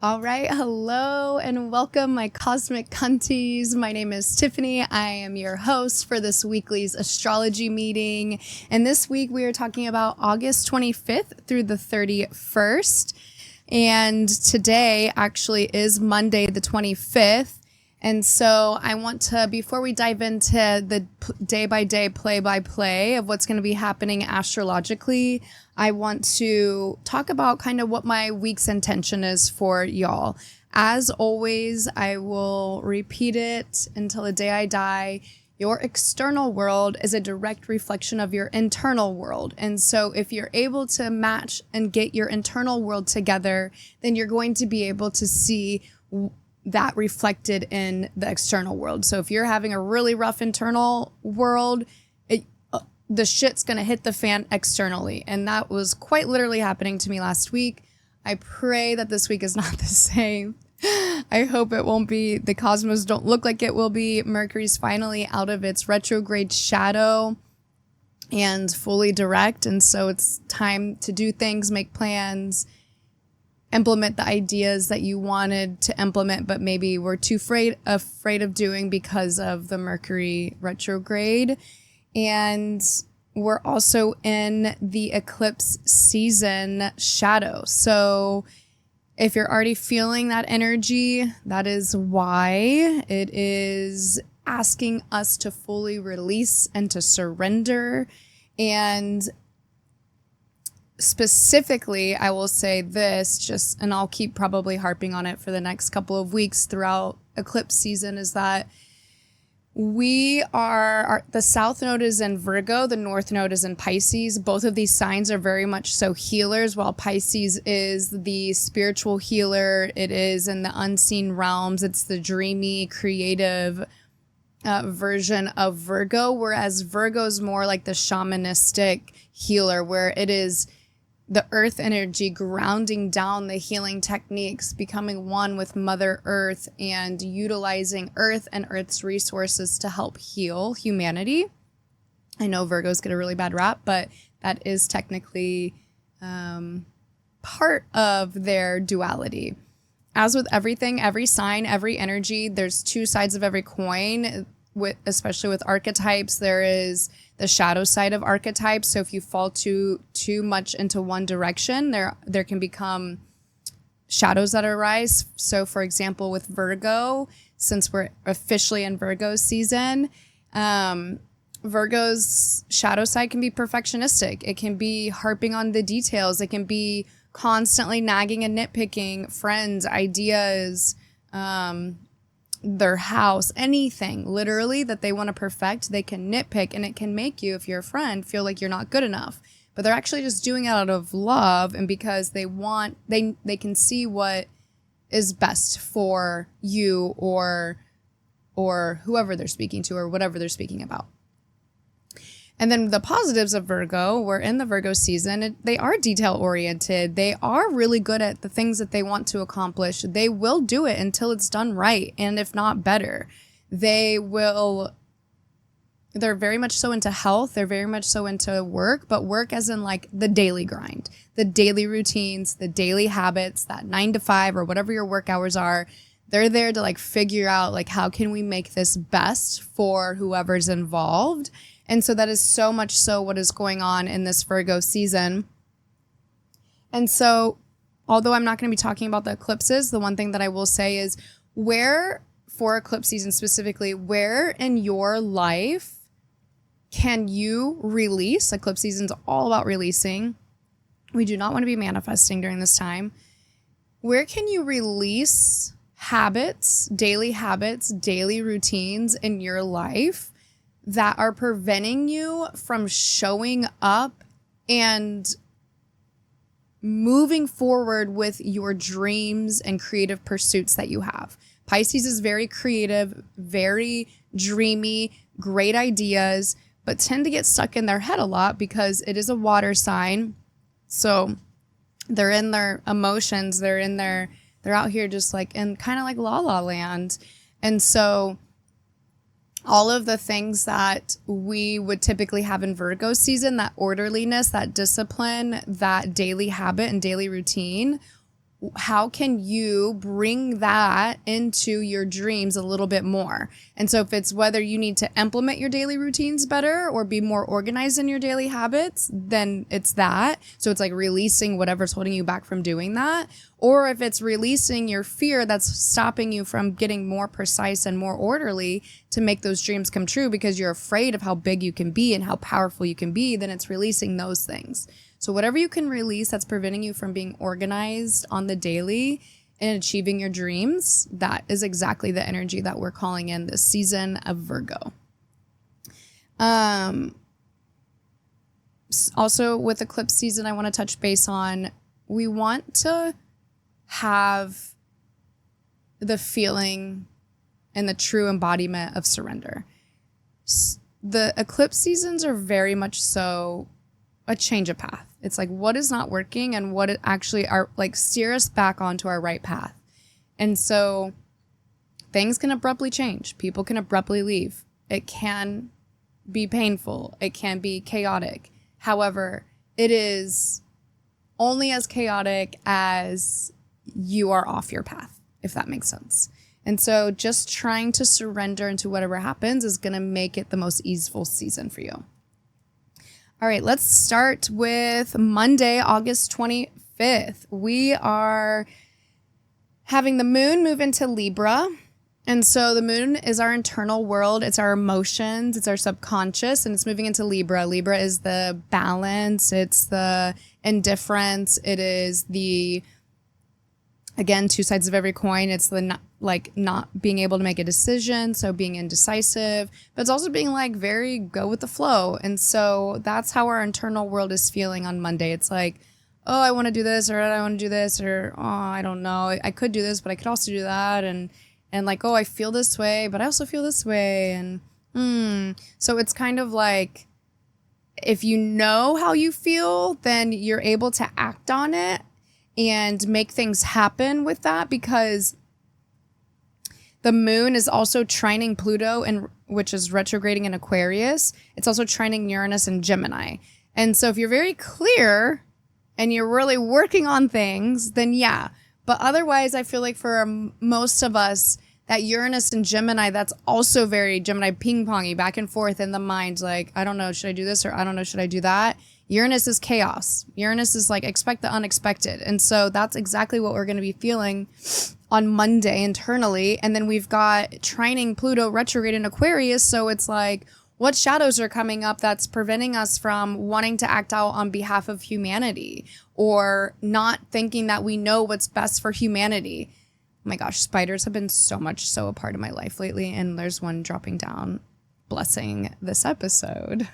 All right, hello and welcome, my cosmic cunties. My name is Tiffany. I am your host for this weekly's astrology meeting. And this week we are talking about August 25th through the 31st. And today actually is Monday the 25th. And so I want to, before we dive into the day-by-day, play-by-play of what's going to be happening astrologically, I want to talk about kind of what my week's intention is for y'all. As always, I will repeat it until the day I die. Your external world is a direct reflection of your internal world. And so if you're able to match and get your internal world together, then you're going to be able to see that reflected in the external world. So if you're having a really rough internal world, the shit's going to hit the fan externally. And that was quite literally happening to me last week. I pray that this week is not the same. I hope it won't be. The cosmos don't look like it will be. Mercury's finally out of its retrograde shadow and fully direct. And so it's time to do things, make plans, implement the ideas that you wanted to implement, but maybe were too afraid of doing because of the Mercury retrograde. And we're also in the eclipse season shadow. So if you're already feeling that energy, that is why. It is asking us to fully release and to surrender. And specifically, I will say this, and I'll keep probably harping on it for the next couple of weeks throughout eclipse season, is that the South Node is in Virgo, the North Node is in Pisces. Both of these signs are very much so healers, while Pisces is the spiritual healer. It is in the unseen realms. It's the dreamy, creative version of Virgo, whereas Virgo is more like the shamanistic healer, where it is the earth energy grounding down the healing techniques, becoming one with Mother Earth and utilizing Earth and Earth's resources to help heal humanity. I know Virgos get a really bad rap, but that is technically part of their duality. As with everything, every sign, every energy, there's two sides of every coin. Especially with archetypes, there is the shadow side of archetypes. So if you fall too much into one direction, there can become shadows that arise. So for example, with Virgo, since we're officially in Virgo season, Virgo's shadow side can be perfectionistic. It can be harping on the details. It can be constantly nagging and nitpicking friends, ideas, their house, anything literally that they want to perfect, they can nitpick, and it can make you, if you're a friend, feel like you're not good enough. But they're actually just doing it out of love and because they can see what is best for you or whoever they're speaking to or whatever they're speaking about. And then the positives of Virgo, we're in the Virgo season. They are detail oriented. They are really good at the things that they want to accomplish. They will do it until it's done right. And if not better, they're very much so into health. They're very much so into work, but work as in like the daily grind, the daily routines, the daily habits, that 9 to 5 or whatever your work hours are. They're there to like figure out like, how can we make this best for whoever's involved? And so that is so much so what is going on in this Virgo season. And so, although I'm not going to be talking about the eclipses, the one thing that I will say is for eclipse season specifically, where in your life can you release? Eclipse season is all about releasing. We do not want to be manifesting during this time. Where can you release habits, daily routines in your life that are preventing you from showing up and moving forward with your dreams and creative pursuits that you have? Pisces is very creative, very dreamy, great ideas, but tend to get stuck in their head a lot because it is a water sign. So they're in their emotions, they're out here just like in kind of like la la land. And so all of the things that we would typically have in Virgo season, that orderliness, that discipline, that daily habit and daily routine, how can you bring that into your dreams a little bit more? And so if it's whether you need to implement your daily routines better or be more organized in your daily habits, then it's that. So it's like releasing whatever's holding you back from doing that. Or if it's releasing your fear that's stopping you from getting more precise and more orderly to make those dreams come true because you're afraid of how big you can be and how powerful you can be, then it's releasing those things. So whatever you can release that's preventing you from being organized on the daily and achieving your dreams, that is exactly the energy that we're calling in this season of Virgo. Also with eclipse season, I want to touch base on, we want to have the feeling and the true embodiment of surrender. The eclipse seasons are very much so a change of path. It's like what is not working and what actually are like steer us back onto our right path. And so things can abruptly change. People can abruptly leave. It can be painful. It can be chaotic. However, it is only as chaotic as you are off your path, if that makes sense. And so just trying to surrender into whatever happens is going to make it the most easeful season for you. All right, let's start with Monday, August 25th. We are having the moon move into Libra. And so the moon is our internal world. It's our emotions. It's our subconscious. And it's moving into Libra. Libra is the balance. It's the indifference. It is the, again, two sides of every coin. It's the not being able to make a decision, so being indecisive, but it's also being like very go with the flow. And so that's how our internal world is feeling on Monday. It's like, oh, I want to do this, or I want to do this, or oh, I don't know, I could do this, but I could also do that, and like, oh, I feel this way, but I also feel this way, and so it's kind of like, if you know how you feel, then you're able to act on it and make things happen with that, because the moon is also trining Pluto, which is retrograding in Aquarius. It's also trining Uranus and Gemini. And so if you're very clear and you're really working on things, then yeah. But otherwise, I feel like for most of us, that Uranus and Gemini, that's also very Gemini ping-pongy back and forth in the mind. Like, I don't know, should I do this? Or I don't know, should I do that? Uranus is chaos. Uranus is like, expect the unexpected. And so that's exactly what we're going to be feeling on Monday internally. And then we've got trining Pluto retrograde in Aquarius. So it's like, what shadows are coming up that's preventing us from wanting to act out on behalf of humanity, or not thinking that we know what's best for humanity? Oh my gosh, spiders have been so a part of my life lately. And there's one dropping down, blessing this episode.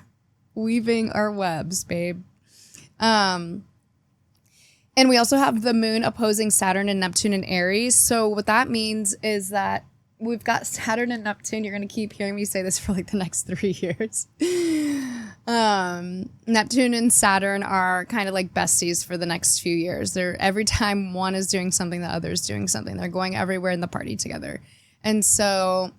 Weaving our webs, babe. And we also have the moon opposing Saturn and Neptune in Aries. So what that means is that we've got Saturn and Neptune. You're going to keep hearing me say this for like the next 3 years. Neptune and Saturn are kind of like besties for the next few years. They're, every time one is doing something, the other is doing something. They're going everywhere in the party together. And so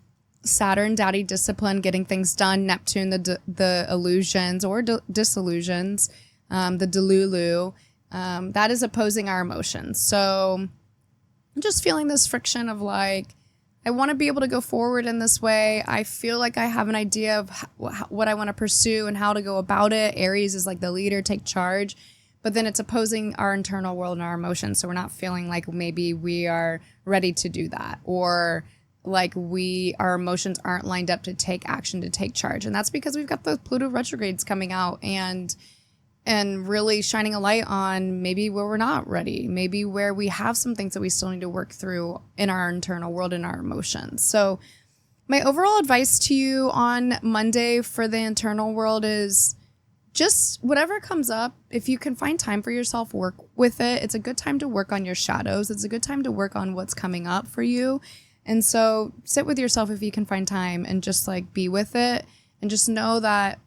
Saturn, daddy discipline, getting things done. Neptune, the illusions or disillusions, the delulu, that is opposing our emotions. So I'm just feeling this friction of like, I want to be able to go forward in this way. I feel like I have an idea of what I want to pursue and how to go about it. Aries is like the leader, take charge, but then it's opposing our internal world and our emotions. So we're not feeling like maybe we are ready to do that, or like our emotions aren't lined up to take action, to take charge. And that's because we've got the Pluto retrogrades coming out and really shining a light on maybe where we're not ready, maybe where we have some things that we still need to work through in our internal world and our emotions. So my overall advice to you on Monday for the internal world is just whatever comes up, if you can find time for yourself, work with it. It's a good time to work on your shadows. It's a good time to work on what's coming up for you. And so sit with yourself if you can find time and just like be with it, and just know that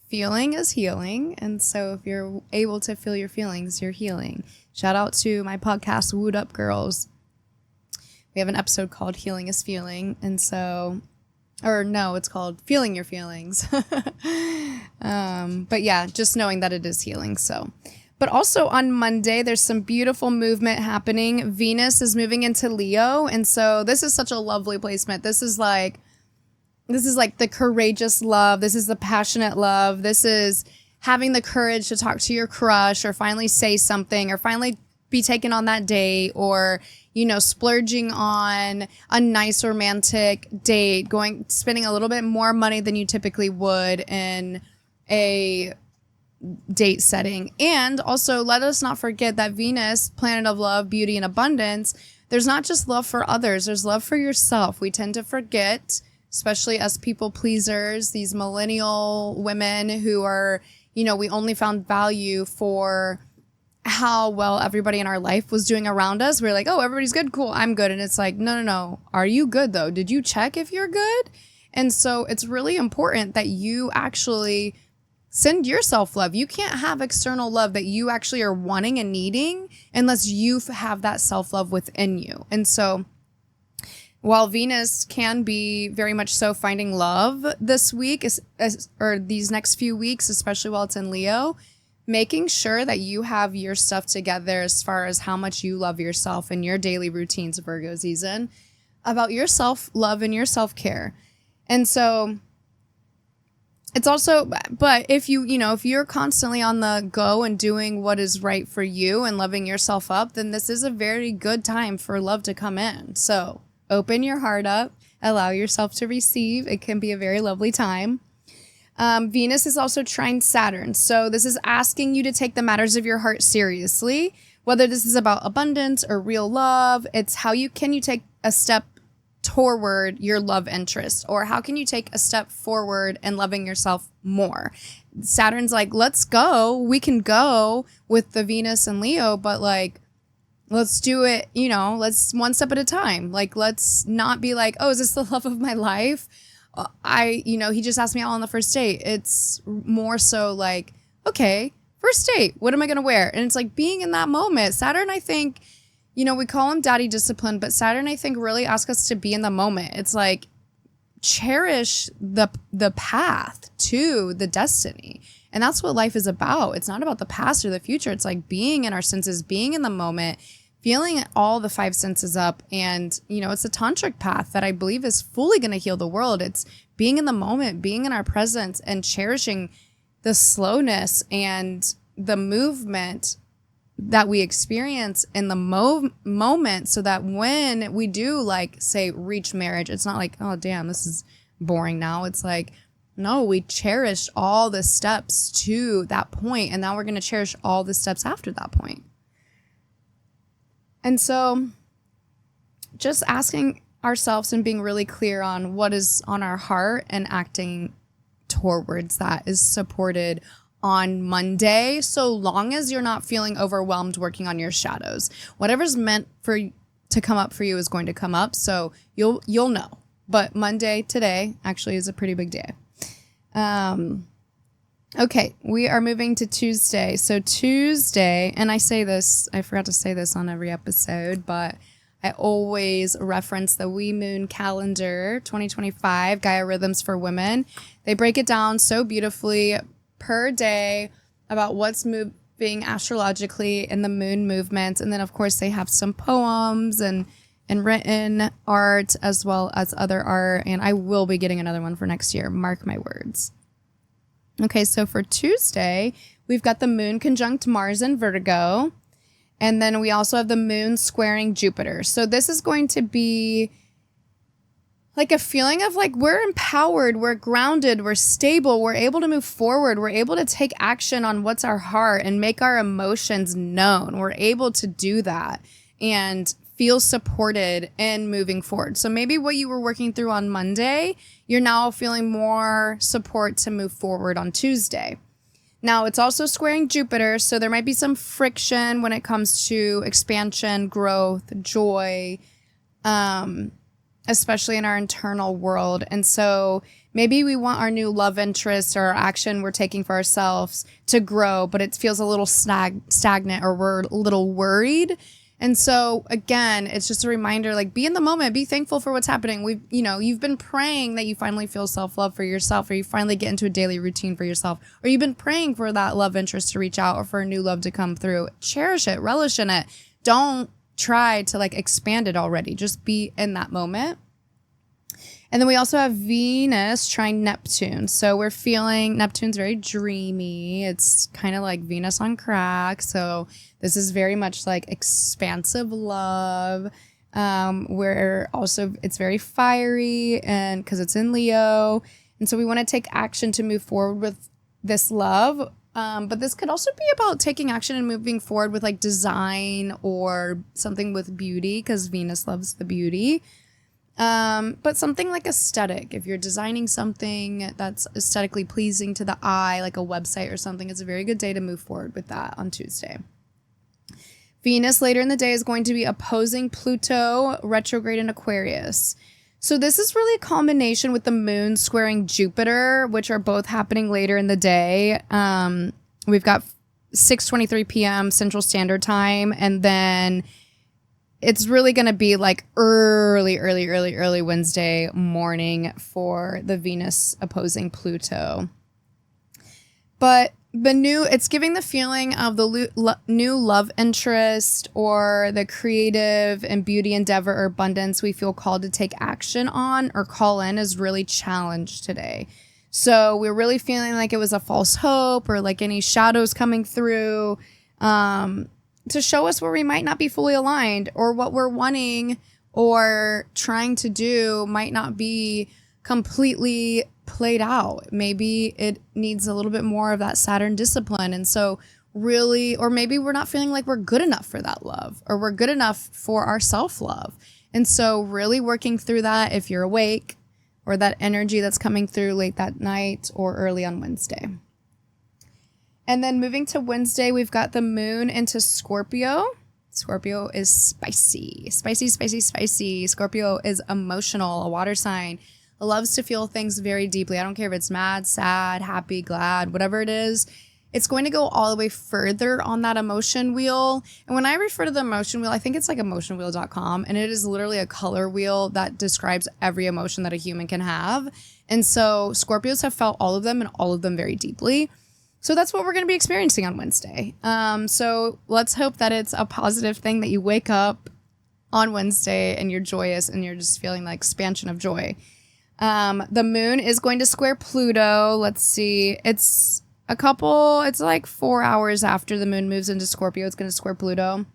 feeling is healing. And so if you're able to feel your feelings, you're healing. Shout out to my podcast, Wooed Up Girls. We have an episode called Healing is Feeling. And so, or no, it's called Feeling Your Feelings. But yeah, just knowing that it is healing. So But also on Monday, there's some beautiful movement happening. Venus is moving into Leo. And so this is such a lovely placement. This is like the courageous love. This is the passionate love. This is having the courage to talk to your crush or finally say something or finally be taken on that date, or, splurging on a nice romantic date, spending a little bit more money than you typically would in a date setting. And also, let us not forget that Venus, planet of love, beauty, and abundance, there's not just love for others, there's love for yourself. We tend to forget, especially as people pleasers, these millennial women who are, we only found value for how well everybody in our life was doing around us. We're like, oh, everybody's good, cool, I'm good. And it's like, no. Are you good though? Did you check if you're good? And so it's really important that you actually send yourself love. You can't have external love that you actually are wanting and needing unless you have that self-love within you. And so while Venus can be very much so finding love this week, or these next few weeks, especially while it's in Leo, making sure that you have your stuff together as far as how much you love yourself and your daily routines, Virgo season, about your self-love and your self-care. And so it's also, but if you're constantly on the go and doing what is right for you and loving yourself up, then this is a very good time for love to come in. So open your heart up, allow yourself to receive. It can be a very lovely time. Venus is also trine Saturn. So this is asking you to take the matters of your heart seriously, whether this is about abundance or real love. It's how can you take a step toward your love interest, or how can you take a step forward and loving yourself more? Saturn's like, let's go. We can go with the Venus and Leo, but like, let's do it, let's one step at a time. Like, let's not be like, oh, is this the love of my life? He just asked me out on the first date. It's more so like, okay, first date, what am I going to wear? And it's like being in that moment. Saturn, I think, we call him daddy discipline, but Saturn, I think, really asks us to be in the moment. It's like, cherish the path to the destiny. And that's what life is about. It's not about the past or the future. It's like being in our senses, being in the moment, feeling all the five senses up. And, it's a tantric path that I believe is fully going to heal the world. It's being in the moment, being in our presence, and cherishing the slowness and the movement that we experience in the moment, so that when we do, like, say, reach marriage, it's not like, oh, damn, this is boring now. It's like, no, we cherished all the steps to that point, and now we're going to cherish all the steps after that point. And so just asking ourselves and being really clear on what is on our heart and acting towards that is supported on Monday, so long as you're not feeling overwhelmed working on your shadows. Whatever's meant to come up for you is going to come up, so you'll know. But Monday, today, actually is a pretty big day. Okay, we are moving to Tuesday. So Tuesday, and I forgot to say this on every episode, but I always reference the Wee Moon Calendar 2025, Gaia Rhythms for Women. They break it down so beautifully per day about what's moving astrologically in the moon movements. And then, of course, they have some poems and written art as well as other art. And I will be getting another one for next year. Mark my words. Okay, so for Tuesday, we've got the moon conjunct Mars in Virgo. And then we also have the moon squaring Jupiter. So this is going to be like a feeling of like we're empowered, we're grounded, we're stable, we're able to move forward, we're able to take action on what's our heart and make our emotions known. We're able to do that and feel supported in moving forward. So maybe what you were working through on Monday, you're now feeling more support to move forward on Tuesday. Now, it's also squaring Jupiter, so there might be some friction when it comes to expansion, growth, joy, especially in our internal world. And so maybe we want our new love interest or action we're taking for ourselves to grow, but it feels a little stagnant, or we're a little worried. And so again, it's just a reminder, like, be in the moment, be thankful for what's happening. You've been praying that you finally feel self-love for yourself, or you finally get into a daily routine for yourself, or you've been praying for that love interest to reach out, or for a new love to come through. Cherish it, relish in it. Don't try to like expand it already. Just be in that moment. And then we also have Venus trine Neptune. So we're feeling Neptune's very dreamy. It's kind of like Venus on crack. So this is very much like expansive love. It's very fiery, and because it's in Leo. And so we want to take action to move forward with this love. But this could also be about taking action and moving forward with like design or something with beauty, because Venus loves the beauty. But something like aesthetic, if you're designing something that's aesthetically pleasing to the eye, like a website or something, it's a very good day to move forward with that on Tuesday. Venus later in the day is going to be opposing Pluto retrograde in Aquarius. So this is really a combination with the moon squaring Jupiter, which are both happening later in the day. We've got 6:23 p.m. Central Standard Time, and then it's really going to be like early Wednesday morning for the Venus opposing Pluto. But it's giving the feeling of the new love interest, or the creative and beauty endeavor or abundance we feel called to take action on or call in is really challenged today. So we're really feeling like it was a false hope, or like any shadows coming through, to show us where we might not be fully aligned, or what we're wanting or trying to do might not be completely played out. Maybe it needs a little bit more of that Saturn discipline. And so really, or maybe we're not feeling like we're good enough for that love, or we're good enough for our self-love. And so really working through that if you're awake, or that energy that's coming through late that night or early on Wednesday. And then moving to Wednesday, we've got the moon into Scorpio. Scorpio is spicy. Scorpio is emotional, a water sign. It loves to feel things very deeply. I don't care if it's mad, sad, happy, glad, whatever it is. It's going to go all the way further on that emotion wheel. And when I refer to the emotion wheel, I think it's like emotionwheel.com. And it is literally a color wheel that describes every emotion that a human can have. And so Scorpios have felt all of them, and all of them very deeply. So that's what we're going to be experiencing on Wednesday. So let's hope that it's a positive thing, that you wake up on Wednesday and you're joyous and you're just feeling the expansion of joy. The moon is going to square Pluto. Let's see. It's like 4 hours after the moon moves into Scorpio. It's going to square Pluto.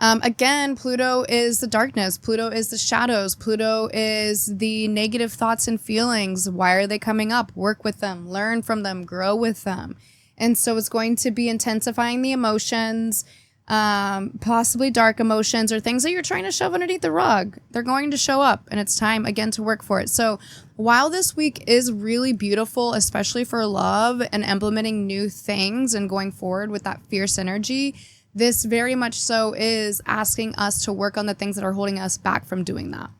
Again, Pluto is the darkness. Pluto is the shadows. Pluto is the negative thoughts and feelings. Why are they coming up? Work with them, learn from them, grow with them. And so it's going to be intensifying the emotions, possibly dark emotions, or things that you're trying to shove underneath the rug. They're going to show up, and it's time again to work for it. So while this week is really beautiful, especially for love and implementing new things and going forward with that fierce energy, this very much so is asking us to work on the things that are holding us back from doing that.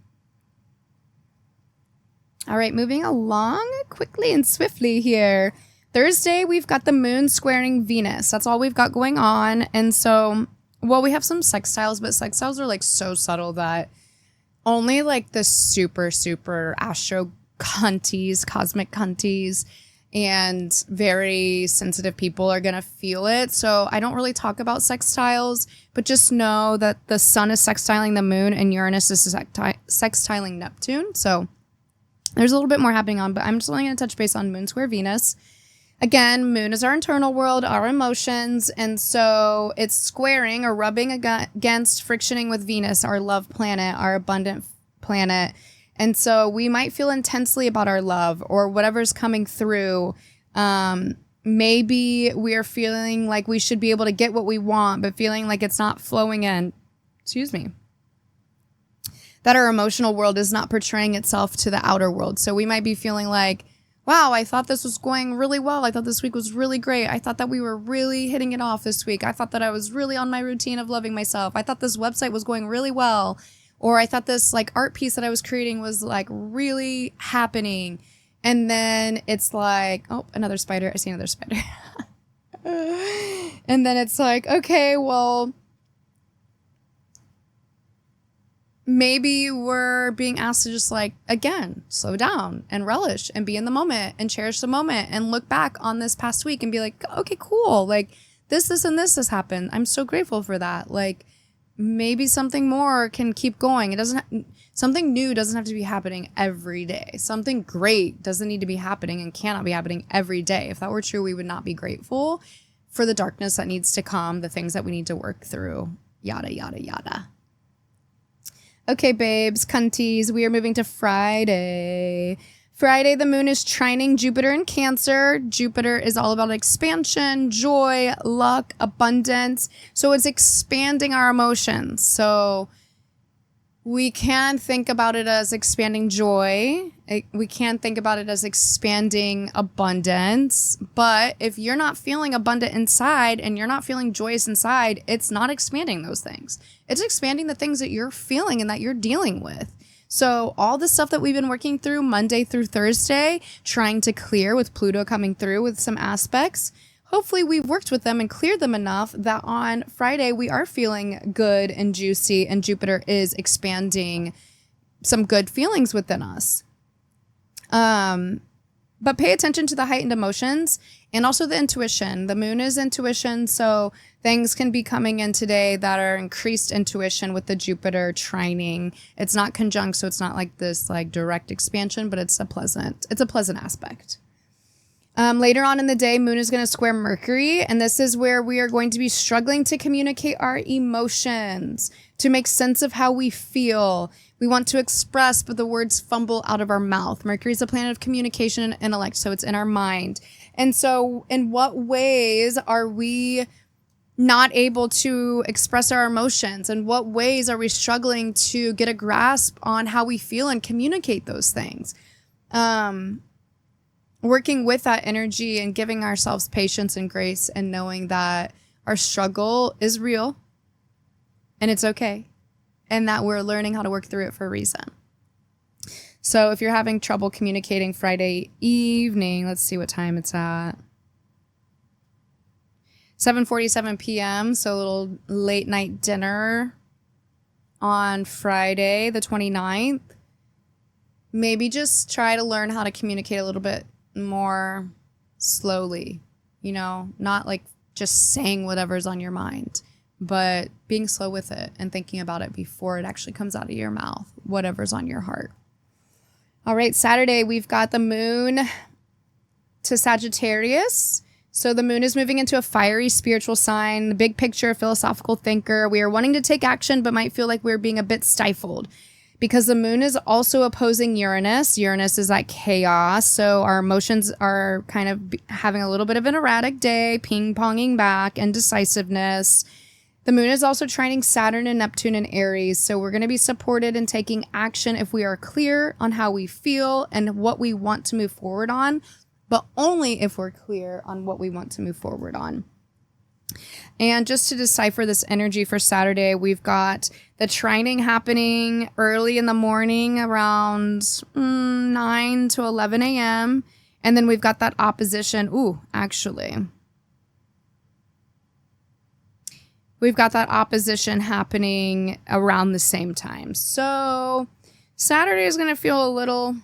All right, moving along quickly and swiftly here. Thursday, we've got the moon squaring Venus. That's all we've got going on. And so, we have some sextiles, but sextiles are like so subtle that only like the super astro cunties, cosmic cunties, and very sensitive people are going to feel it. So I don't really talk about sextiles, but just know that the sun is sextiling the moon and Uranus is sextiling Neptune. So there's a little bit more happening on, but I'm just only going to touch base on moon square Venus. Again, moon is our internal world, our emotions. And so it's squaring or rubbing against, frictioning with Venus, our love planet, our abundant planet. And so we might feel intensely about our love or whatever's coming through. Maybe we're feeling like we should be able to get what we want, but feeling like it's not flowing in. That our emotional world is not portraying itself to the outer world. So we might be feeling like, wow, I thought this was going really well. I thought this week was really great. I thought that we were really hitting it off this week. I thought that I was really on my routine of loving myself. I thought this website was going really well. Or I thought this like art piece that I was creating was like really happening. And then it's like, oh, another spider. I see another spider. And then it's like, okay, well, maybe we're being asked to just like, again, slow down and relish and be in the moment and cherish the moment and look back on this past week and be like, okay, cool. Like this, and this has happened. I'm so grateful for that. Like maybe something more can keep going. Something new doesn't have to be happening every day. Something great doesn't need to be happening and cannot be happening every day. If that were true, we would not be grateful for the darkness that needs to come, the things that we need to work through, yada, yada, yada. Okay, babes, cunties, we are moving to Friday. Friday, the moon is trining Jupiter in Cancer. Jupiter is all about expansion, joy, luck, abundance. So it's expanding our emotions. So we can think about it as expanding joy. We can think about it as expanding abundance. But if you're not feeling abundant inside and you're not feeling joyous inside, it's not expanding those things. It's expanding the things that you're feeling and that you're dealing with. So all the stuff that we've been working through Monday through Thursday, trying to clear with Pluto coming through with some aspects, hopefully we've worked with them and cleared them enough that on Friday we are feeling good and juicy and Jupiter is expanding some good feelings within us. But pay attention to the heightened emotions and also the intuition. The moon is intuition, so things can be coming in today that are increased intuition with the Jupiter trining. It's not conjunct, so it's not like this like direct expansion, but it's a pleasant aspect. Later on in the day, moon is going to square Mercury, and this is where we are going to be struggling to communicate our emotions, to make sense of how we feel. We want to express, but the words fumble out of our mouth. Mercury is a planet of communication and intellect, so it's in our mind. And so in what ways are we not able to express our emotions? In what ways are we struggling to get a grasp on how we feel and communicate those things? Working with that energy and giving ourselves patience and grace and knowing that our struggle is real and it's okay and that we're learning how to work through it for a reason. So if you're having trouble communicating Friday evening, let's see what time it's at. 7:47 p.m. So a little late night dinner on Friday, the 29th. Maybe just try to learn how to communicate a little bit more slowly, not like just saying whatever's on your mind, but being slow with it and thinking about it before it actually comes out of your mouth, whatever's on your heart. All right, Saturday, we've got the moon to Sagittarius. So the moon is moving into a fiery spiritual sign, the big picture, philosophical thinker. We are wanting to take action, but might feel like we're being a bit stifled because the moon is also opposing Uranus. Uranus is like chaos. So our emotions are kind of having a little bit of an erratic day, ping-ponging back, indecisiveness. The moon is also trining Saturn and Neptune in Aries. So we're going to be supported in taking action if we are clear on how we feel and what we want to move forward on, but only if we're clear on what we want to move forward on. And just to decipher this energy for Saturday, we've got the trining happening early in the morning around 9 to 11 a.m. And then we've got that opposition. We've got that opposition happening around the same time. So Saturday is going to feel a little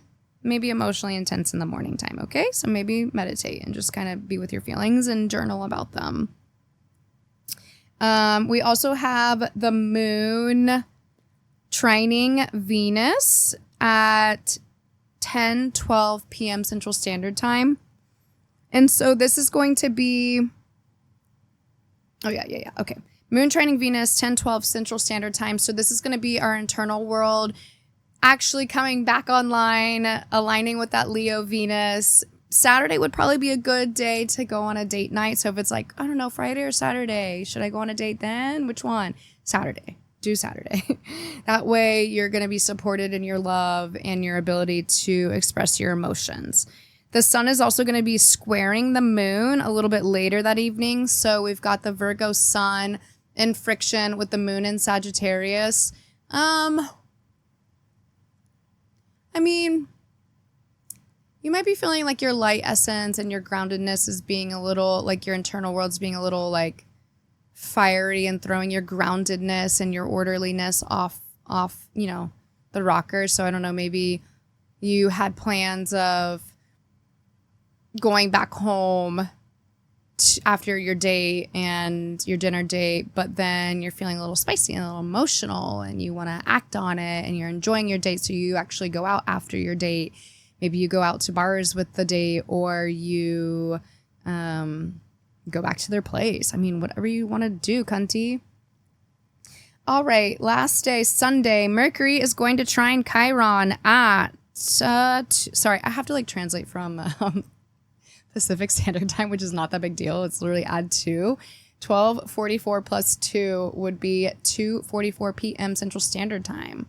maybe emotionally intense in the morning time, okay? So maybe meditate and just kind of be with your feelings and journal about them. We also have the moon trining Venus at 10:12 p.m. Central Standard Time. And so this is going to be... Okay. Moon trining Venus, 10:12 Central Standard Time. So this is going to be our internal world actually coming back online, aligning with that Leo Venus. Saturday would probably be a good day to go on a date night. So if it's like, I don't know, Friday or Saturday, should I go on a date then? Which one? Saturday. Do Saturday. That way you're going to be supported in your love and your ability to express your emotions. The sun is also going to be squaring the moon a little bit later that evening. So we've got the Virgo sun in friction with the moon in Sagittarius. You might be feeling like your light essence and your groundedness is being a little, like your internal world's being a little like fiery and throwing your groundedness and your orderliness off off, the rocker. So I don't know, maybe you had plans of going back home after your date and your dinner date, but then you're feeling a little spicy and a little emotional and you want to act on it and you're enjoying your date. So you actually go out after your date. Maybe you go out to bars with the date, or you go back to their place. I mean, whatever you want to do, cunty. All right, last day, Sunday. Mercury is going to trine Chiron at, sorry, I have to translate from Pacific Standard Time, which is not that big deal. It's literally add 2. 12:44 plus 2 would be 2:44 p.m. Central Standard Time.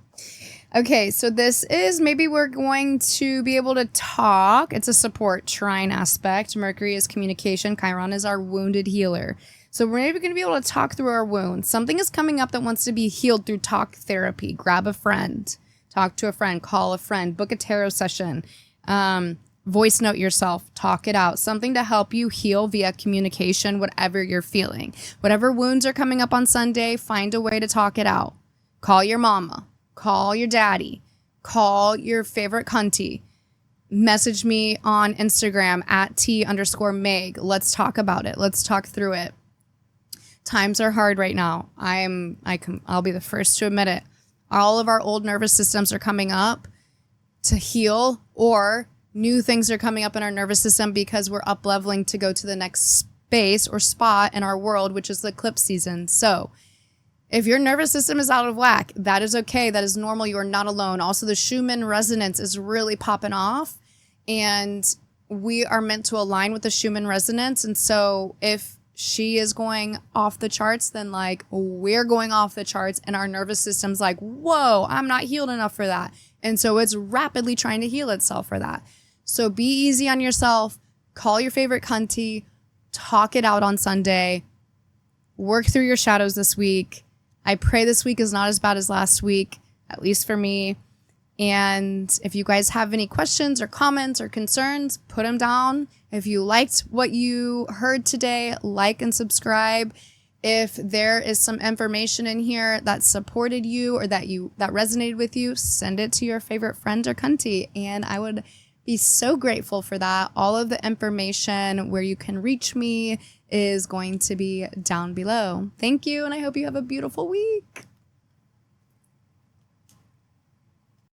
Okay, so this is, maybe we're going to be able to talk. It's a support trine aspect. Mercury is communication. Chiron is our wounded healer. So we're maybe going to be able to talk through our wounds. Something is coming up that wants to be healed through talk therapy. Grab a friend. Talk to a friend. Call a friend. Book a tarot session. Voice note yourself. Talk it out. Something to help you heal via communication, whatever you're feeling. Whatever wounds are coming up on Sunday, find a way to talk it out. Call your mama. Call your daddy. Call your favorite cunty. Message me on Instagram at @T_Meg. Let's talk about it. Let's talk through it. Times are hard right now. I'll be the first to admit it. All of our old nervous systems are coming up to heal, or new things are coming up in our nervous system because we're up leveling to go to the next space or spot in our world, which is the eclipse season. So if your nervous system is out of whack, that is okay. That is normal. You are not alone. Also, the Schumann resonance is really popping off, and we are meant to align with the Schumann resonance. And so if she is going off the charts, then we're going off the charts, and our nervous system's like, whoa, I'm not healed enough for that. And so it's rapidly trying to heal itself for that. So be easy on yourself. Call your favorite cunty. Talk it out on Sunday. Work through your shadows this week. I pray this week is not as bad as last week, at least for me. And if you guys have any questions or comments or concerns, put them down. If you liked what you heard today, like and subscribe. If there is some information in here that supported you or that resonated with you, send it to your favorite friend or cunty. And I would be so grateful for that. All of the information where you can reach me is going to be down below. Thank you, and I hope you have a beautiful week.